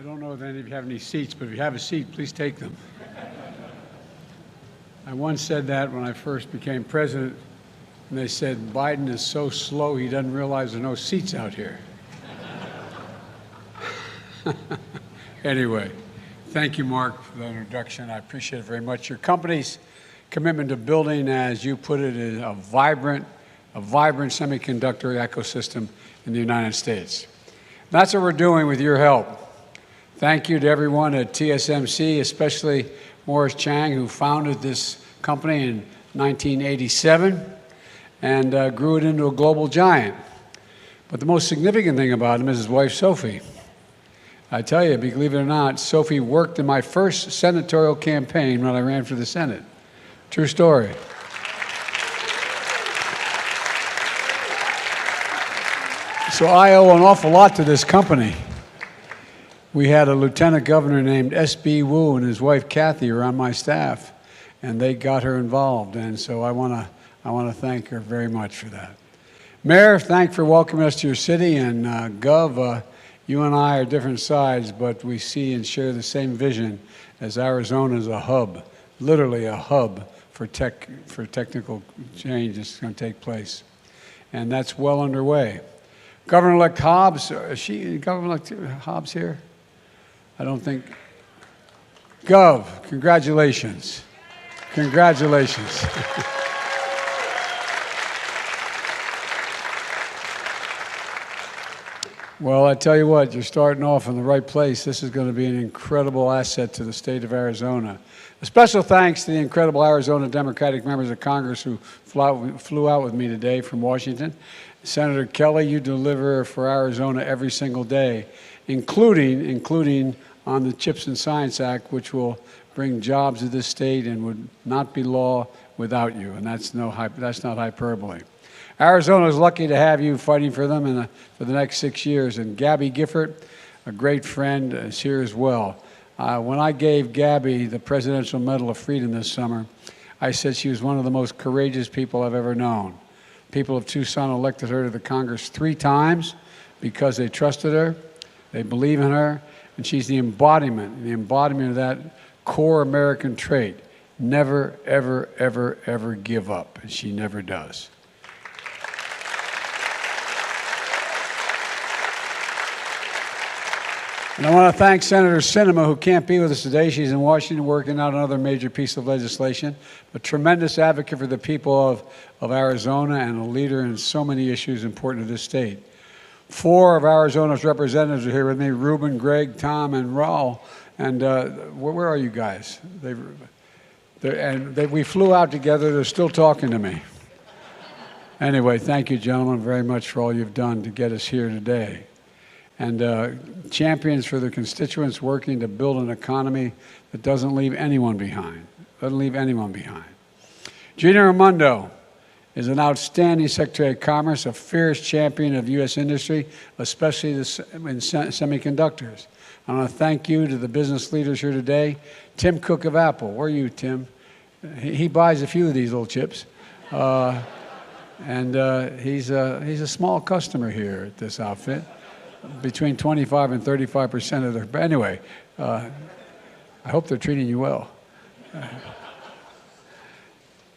don't know if any of you have any seats, but if you have a seat, please take them. I once said that when I first became president, and they said, Biden is so slow he doesn't realize there are no seats out here. Anyway, thank you, Mark, for the introduction. I appreciate it very much. Your company's commitment to building, as you put it, is a vibrant semiconductor ecosystem in the United States. That's what we're doing with your help. Thank you to everyone at TSMC, especially Morris Chang, who founded this company in 1987 and grew it into a global giant. But the most significant thing about him is his wife, Sophie. I tell you, believe it or not, Sophie worked in my first senatorial campaign when I ran for the Senate. True story. So I owe an awful lot to this company. We had a lieutenant governor named S.B. Wu and his wife Kathy were on my staff, and they got her involved. And so I want to thank her very much for that. Mayor, thanks for welcoming us to your city, and Gov, you and I are different sides, but we see and share the same vision as Arizona is a hub, literally a hub for technical change that's going to take place, and that's well underway. Governor-elect Hobbs, is Governor-elect Hobbs here? I don't think. Gov, congratulations. Congratulations. Well, I tell you what, you're starting off in the right place. This is going to be an incredible asset to the state of Arizona. A special thanks to the incredible Arizona Democratic members of Congress who flew out with me today from Washington. Senator Kelly, you deliver for Arizona every single day, including on the CHIPS and Science Act, which will bring jobs to this state and would not be law without you, and that's not hyperbole. Arizona is lucky to have you fighting for them for the next 6 years, and Gabby Gifford, a great friend, is here as well. When I gave Gabby the Presidential Medal of Freedom this summer, I said she was one of the most courageous people I've ever known. People of Tucson elected her to the Congress 3 times because they trusted her, they believe in her, and she's the embodiment of that core American trait. Never, ever, ever, ever give up, and she never does. And I want to thank Senator Sinema, who can't be with us today. She's in Washington working out another major piece of legislation. A tremendous advocate for the people of Arizona and a leader in so many issues important to this state. 4 of Arizona's representatives are here with me, Ruben, Greg, Tom, and Raul. And where are you guys? We flew out together. They're still talking to me. Anyway, thank you, gentlemen, very much for all you've done to get us here today. And champions for their constituents working to build an economy that doesn't leave anyone behind. Gina Raimondo is an outstanding Secretary of Commerce, a fierce champion of U.S. industry, especially in semiconductors. I want to thank you to the business leaders here today. Tim Cook of Apple, where are you, Tim? He buys a few of these little chips. And he's a small customer here at this outfit. Between 25 and 35% of their, but anyway, I hope they're treating you well.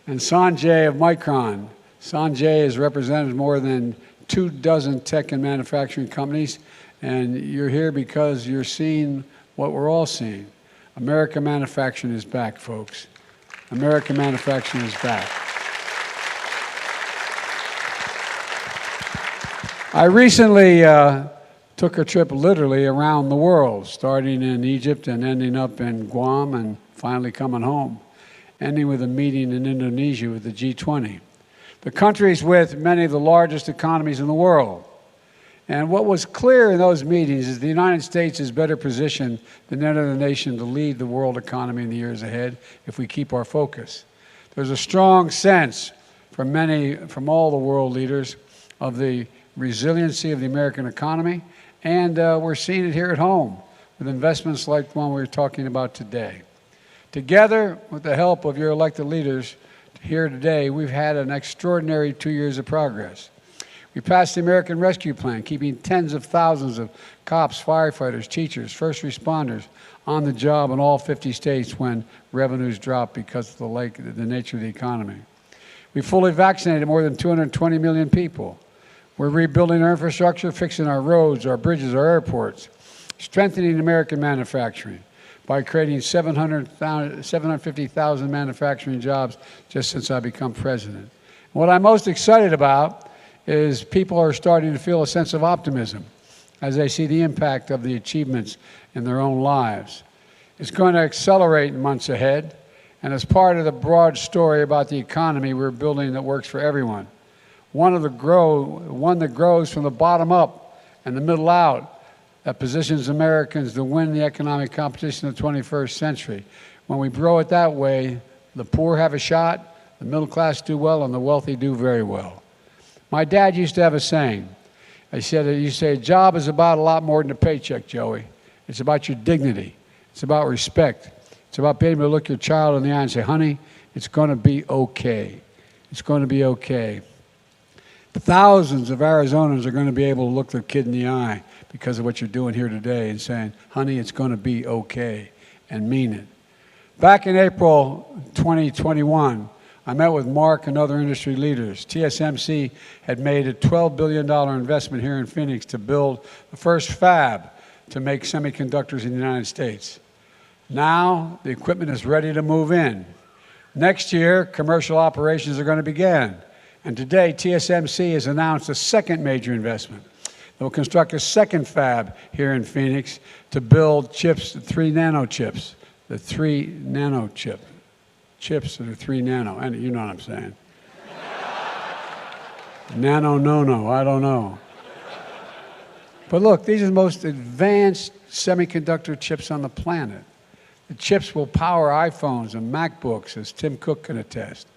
And Sanjay of Micron. Sanjay has represented more than 24 tech and manufacturing companies, and you're here because you're seeing what we're all seeing. American manufacturing is back, folks. American manufacturing is back. I recently took a trip literally around the world, starting in Egypt and ending up in Guam and finally coming home, ending with a meeting in Indonesia with the G20. The countries with many of the largest economies in the world. And what was clear in those meetings is the United States is better positioned than any other nation to lead the world economy in the years ahead if we keep our focus. There's a strong sense from all the world leaders of the resiliency of the American economy, and we're seeing it here at home with investments like the one we're talking about today. Together, with the help of your elected leaders here today, we've had an extraordinary 2 years of progress. We passed the American Rescue Plan, keeping tens of thousands of cops, firefighters, teachers, first responders on the job in all 50 states when revenues dropped because of the nature of the economy. We fully vaccinated more than 220 million people. We're rebuilding our infrastructure, fixing our roads, our bridges, our airports, strengthening American manufacturing by creating 750,000 manufacturing jobs just since I become president. And what I'm most excited about is people are starting to feel a sense of optimism as they see the impact of the achievements in their own lives. It's going to accelerate in months ahead, and as part of the broad story about the economy we're building that works for everyone, one that grows from the bottom up and the middle out, that positions Americans to win the economic competition of the 21st century. When we grow it that way, the poor have a shot, the middle class do well, and the wealthy do very well. My dad used to have a saying. He said, you say, a job is about a lot more than a paycheck, Joey. It's about your dignity. It's about respect. It's about being able to look your child in the eye and say, honey, it's going to be okay. It's going to be okay. Thousands of Arizonans are going to be able to look their kid in the eye because of what you're doing here today and saying, honey, it's going to be okay, and mean it. Back in April 2021, I met with Mark and other industry leaders. TSMC had made a $12 billion investment here in Phoenix to build the first fab to make semiconductors in the United States. Now, the equipment is ready to move in. Next year, commercial operations are going to begin. And today, TSMC has announced a second major investment. They'll construct a second fab here in Phoenix to build chips, 3 nano chips, the 3 nano chip. Chips that are 3 nano, and you know what I'm saying. Nano, no, I don't know. But look, these are the most advanced semiconductor chips on the planet. The chips will power iPhones and MacBooks, as Tim Cook can attest.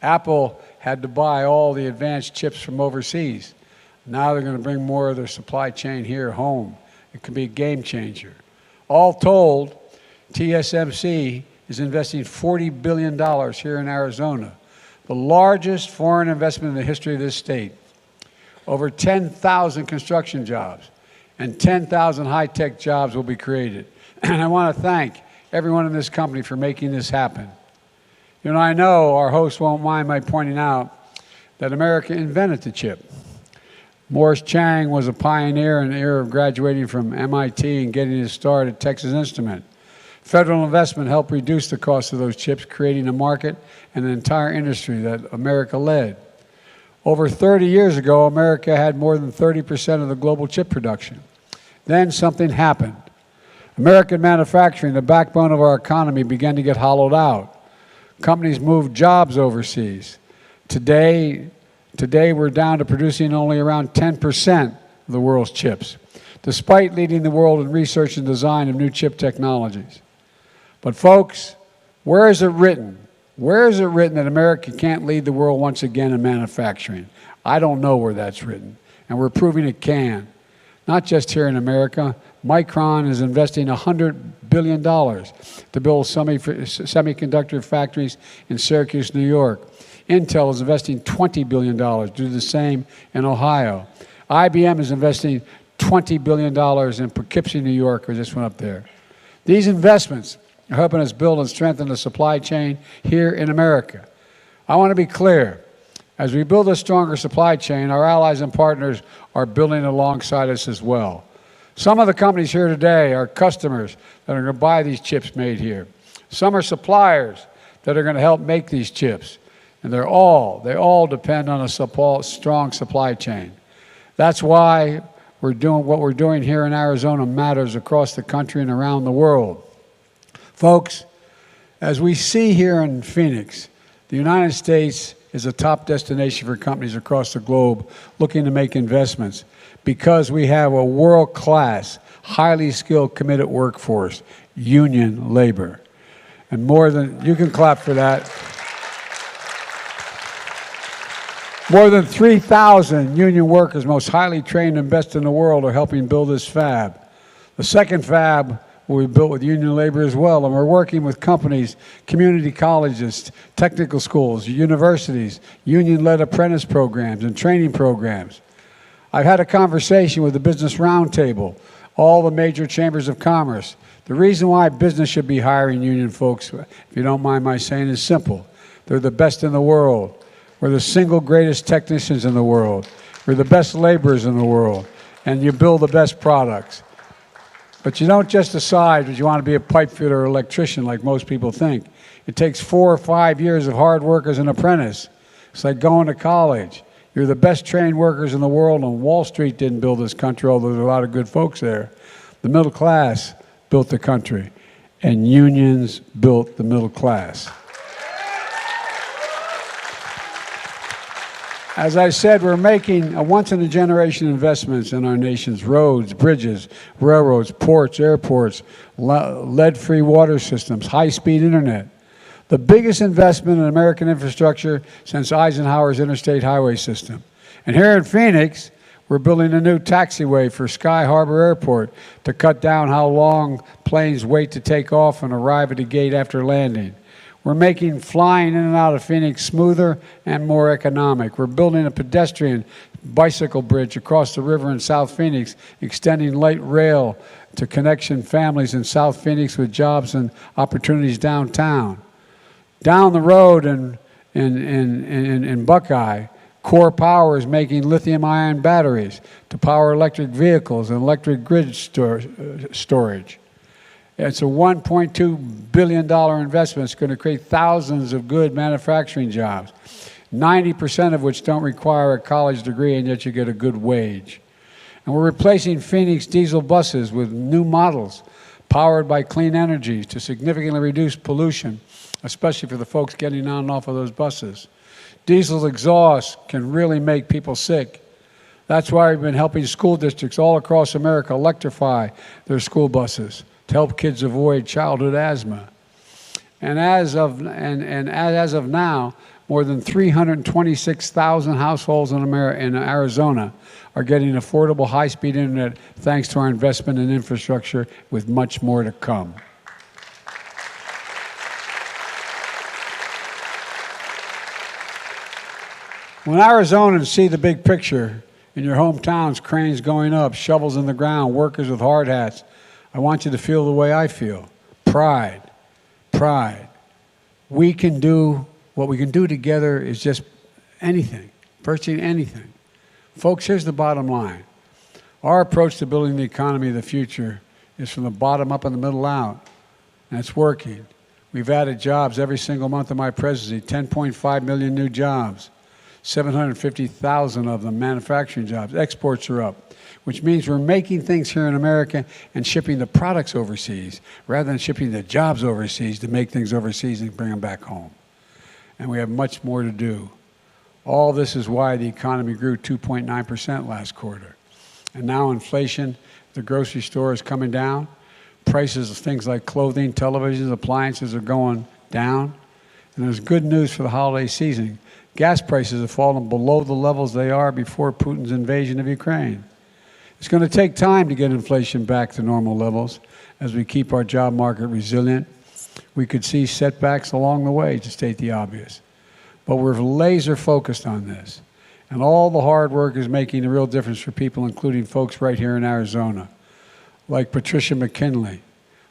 Apple had to buy all the advanced chips from overseas. Now they're going to bring more of their supply chain here home. It could be a game changer. All told, TSMC is investing $40 billion here in Arizona, the largest foreign investment in the history of this state. Over 10,000 construction jobs and 10,000 high-tech jobs will be created. And I want to thank everyone in this company for making this happen. You know, I know our host won't mind my pointing out that America invented the chip. Morris Chang was a pioneer in the era of graduating from MIT and getting his start at Texas Instruments. Federal investment helped reduce the cost of those chips, creating a market and an entire industry that America led. Over 30 years ago, America had more than 30% of the global chip production. Then something happened. American manufacturing, the backbone of our economy, began to get hollowed out. Companies moved jobs overseas. Today we're down to producing only around 10% of the world's chips, despite leading the world in research and design of new chip technologies. But folks, where is it written? Where is it written that America can't lead the world once again in manufacturing? I don't know where that's written, and we're proving it can. Not just here in America. Micron is investing $100 billion to build semiconductor factories in Syracuse, New York. Intel is investing $20 billion to do the same in Ohio. IBM is investing $20 billion in Poughkeepsie, New York. I just went up there. These investments are helping us build and strengthen the supply chain here in America. I want to be clear. As we build a stronger supply chain, our allies and partners are building alongside us as well. Some of the companies here today are customers that are going to buy these chips made here. Some are suppliers that are going to help make these chips. And they all depend on a strong supply chain. That's why we're doing what we're doing here in Arizona matters across the country and around the world. Folks, as we see here in Phoenix, the United States is a top destination for companies across the globe looking to make investments because we have a world-class, highly skilled, committed workforce, union labor. And you can clap for that. More than 3,000 union workers, most highly trained and best in the world, are helping build this fab. The second fab will be built with union labor as well, and we're working with companies, community colleges, technical schools, universities, union-led apprentice programs and training programs. I've had a conversation with the Business Roundtable, all the major chambers of commerce. The reason why business should be hiring union folks, if you don't mind my saying, is simple. They're the best in the world. We're the single greatest technicians in the world. We're the best laborers in the world. And you build the best products. But you don't just decide that you want to be a pipe fitter or electrician like most people think. It takes 4 or 5 years of hard work as an apprentice. It's like going to college. You're the best trained workers in the world, and Wall Street didn't build this country, although there's a lot of good folks there. The middle class built the country, and unions built the middle class. As I said, we're making a once-in-a-generation investments in our nation's roads, bridges, railroads, ports, airports, lead-free water systems, high-speed internet. The biggest investment in American infrastructure since Eisenhower's interstate highway system. And here in Phoenix, we're building a new taxiway for Sky Harbor Airport to cut down how long planes wait to take off and arrive at the gate after landing. We're making flying in and out of Phoenix smoother and more economic. We're building a pedestrian bicycle bridge across the river in South Phoenix, extending light rail to connection families in South Phoenix with jobs and opportunities downtown. Down the road in Buckeye, Core Power is making lithium-ion batteries to power electric vehicles and electric grid storage. It's a $1.2 billion investment. It's going to create thousands of good manufacturing jobs, 90% of which don't require a college degree, and yet you get a good wage. And we're replacing Phoenix diesel buses with new models powered by clean energy to significantly reduce pollution, especially for the folks getting on and off of those buses. Diesel exhaust can really make people sick. That's why we've been helping school districts all across America electrify their school buses to help kids avoid childhood asthma. And as of now, more than 326,000 households in Arizona are getting affordable high-speed internet thanks to our investment in infrastructure, with much more to come. When Arizonans see the big picture, in your hometowns, cranes going up, shovels in the ground, workers with hard hats, I want you to feel the way I feel. Pride. Pride. We can do, what we can do together is just anything, virtually anything. Folks, here's the bottom line. Our approach to building the economy of the future is from the bottom up and the middle out, and it's working. We've added jobs every single month of my presidency, 10.5 million new jobs. 750,000 of them manufacturing jobs. Exports are up, which means we're making things here in America and shipping the products overseas rather than shipping the jobs overseas to make things overseas and bring them back home. And we have much more to do. All this is why the economy grew 2.9% last quarter. And now inflation at the grocery store is coming down. Prices of things like clothing, televisions, appliances are going down. And there's good news for the holiday season. Gas prices have fallen below the levels they are before Putin's invasion of Ukraine. It's going to take time to get inflation back to normal levels as we keep our job market resilient. We could see setbacks along the way, to state the obvious. But we're laser focused on this. And all the hard work is making a real difference for people, including folks right here in Arizona, like Patricia McKinley,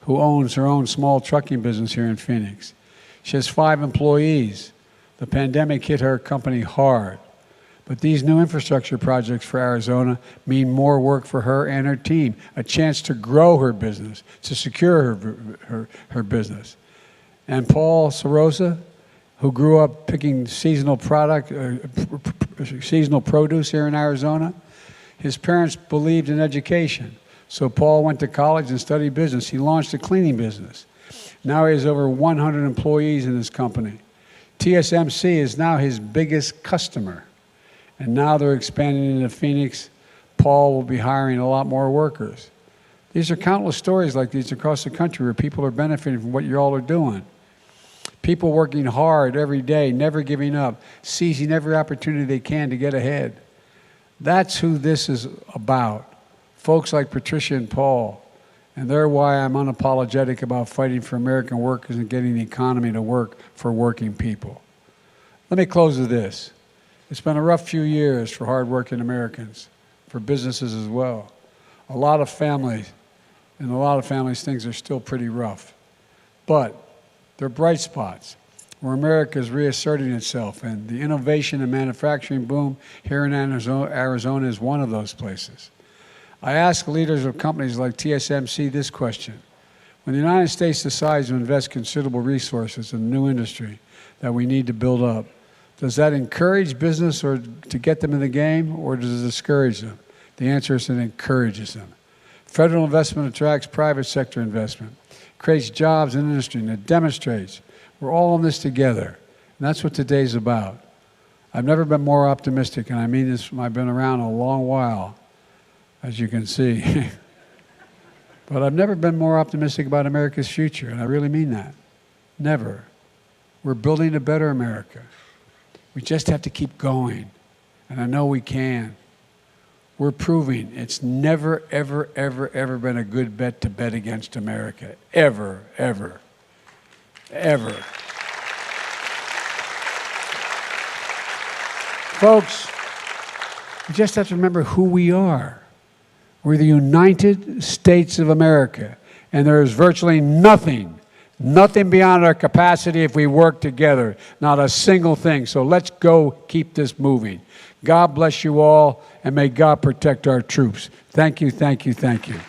who owns her own small trucking business here in Phoenix. She has 5 employees. The pandemic hit her company hard, but these new infrastructure projects for Arizona mean more work for her and her team, a chance to grow her business, to secure her business. And Paul Sorosa, who grew up picking seasonal produce here in Arizona, his parents believed in education, so Paul went to college and studied business. He launched a cleaning business. Now he has over 100 employees in his company. TSMC is now his biggest customer. And now they're expanding into Phoenix. Paul will be hiring a lot more workers. These are countless stories like these across the country where people are benefiting from what you all are doing. People working hard every day, never giving up, seizing every opportunity they can to get ahead. That's who this is about. Folks like Patricia and Paul. And they're why I'm unapologetic about fighting for American workers and getting the economy to work for working people. Let me close with this. It's been a rough few years for hardworking Americans. for businesses as well. A lot of families, things are still pretty rough. But they're bright spots where America is reasserting itself, and the innovation and manufacturing boom here in Arizona is one of those places. I ask leaders of companies like TSMC this question. When the United States decides to invest considerable resources in a new industry that we need to build up, does that encourage business or to get them in the game, or does it discourage them? The answer is it encourages them. Federal investment attracts private sector investment, creates jobs in industry, and it demonstrates we're all in this together. And that's what today's about. I've never been more optimistic, and I mean this, I've been around a long while, as you can see. But I've never been more optimistic about America's future, and I really mean that. Never. We're building a better America. We just have to keep going, and I know we can. We're proving it's never, ever, ever, ever been a good bet to bet against America. Ever, ever, ever. Folks, we just have to remember who we are. We're the United States of America, and there is virtually nothing beyond our capacity if we work together, not a single thing. So let's go keep this moving. God bless you all, and may God protect our troops. Thank you, thank you, thank you.